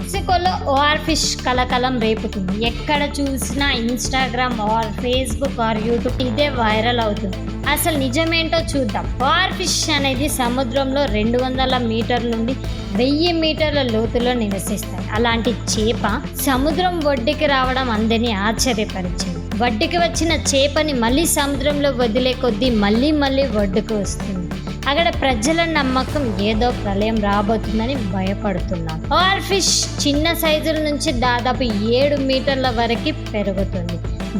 మెక్సికోలో OR fish కలకలం రేపుతుంది. ఎక్కడ చూసినా Instagram are Facebook are YouTube ఇదే వైరల్ అవుతుంది. అసలు నిజమేంటో చూద్దాం. ఓఆర్ ఫిష్ అనేది సముద్రంలో 200 మీటర్ల నుండి 1000 మీటర్ల లోతులో నివసిస్తాయి. అలాంటి చేప సముద్రం ఒడ్డుకి రావడం అందరినీ ఆశ్చర్యపరిచింది. ఒడ్డుకి వచ్చిన చేపని మళ్ళీ సముద్రంలో వదిలే కొద్దీ మళ్ళీ ఒడ్డుకు వస్తుంది. అక్కడ ప్రజల నమ్మకం ఏదో ప్రళయం రాబోతుందని భయపడుతున్నారు. ఓఆర్ ఫిష్ చిన్న సైజుల నుంచి దాదాపు 7 మీటర్ల వరకు పెరుగుతుంది.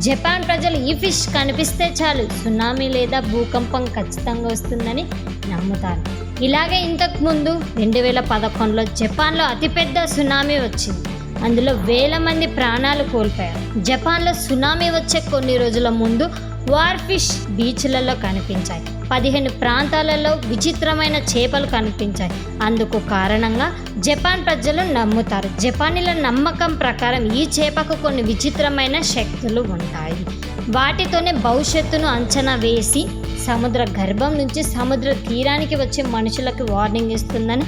జపాన్ ప్రజలు ఈ ఫిష్ కనిపిస్తే చాలు సునామీ లేదా భూకంపం ఖచ్చితంగా వస్తుందని నమ్ముతారు. ఇలాగే ఇంతకు ముందు 2011లో జపాన్లో అతిపెద్ద సునామీ వచ్చింది. అందులో వేల మంది ప్రాణాలు కోల్పోయారు. జపాన్లో సునామీ వచ్చే కొన్ని రోజుల ముందు ఓఆర్ ఫిష్ బీచ్లలో కనిపించాయి. 15 ప్రాంతాలలో విచిత్రమైన చేపలు కనిపించాయి. అందుకు కారణంగా జపాన్ ప్రజలు నమ్ముతారు. జపానీల నమ్మకం ప్రకారం ఈ చేపకు కొన్ని విచిత్రమైన శక్తులు ఉంటాయి. వాటితోనే భవిష్యత్తును అంచనా వేసి సముద్ర గర్భం నుంచి సముద్ర తీరానికి వచ్చే మనుషులకు వార్నింగ్ ఇస్తుందని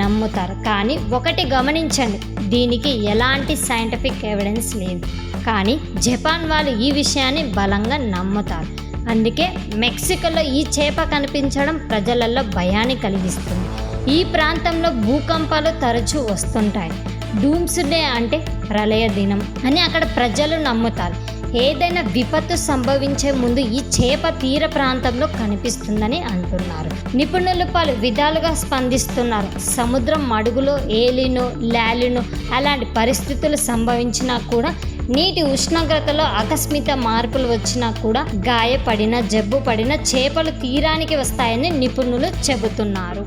నమ్ముతారు. కానీ ఒకటి గమనించండి, దీనికి ఎలాంటి సైంటిఫిక్ ఎవిడెన్స్ లేదు. కానీ జపాన్ వాళ్ళు ఈ విషయాన్ని బలంగా నమ్ముతారు. అందుకే మెక్సికోలో ఈ చేప కనిపించడం ప్రజలలో భయాన్ని కలిగిస్తుంది. ఈ ప్రాంతంలో భూకంపాలు తరచూ వస్తుంటాయి. డూమ్స్ డే అంటే ప్రళయ దినం అని అక్కడ ప్రజలు నమ్ముతారు. ఏదైనా విపత్తు సంభవించే ముందు ఈ చేప తీర ప్రాంతంలో కనిపిస్తుందని అంటున్నారు. నిపుణులు పలు విధాలుగా స్పందిస్తున్నారు. సముద్రం అడుగులో ఏలినో లాలినో అలాంటి పరిస్థితులు సంభవించినా కూడా, నీటి ఉష్ణోగ్రతలో ఆకస్మిక మార్పులు వచ్చినా కూడా, గాయపడిన జబ్బు పడిన చేపలు తీరానికి వస్తాయని నిపుణులు చెబుతున్నారు.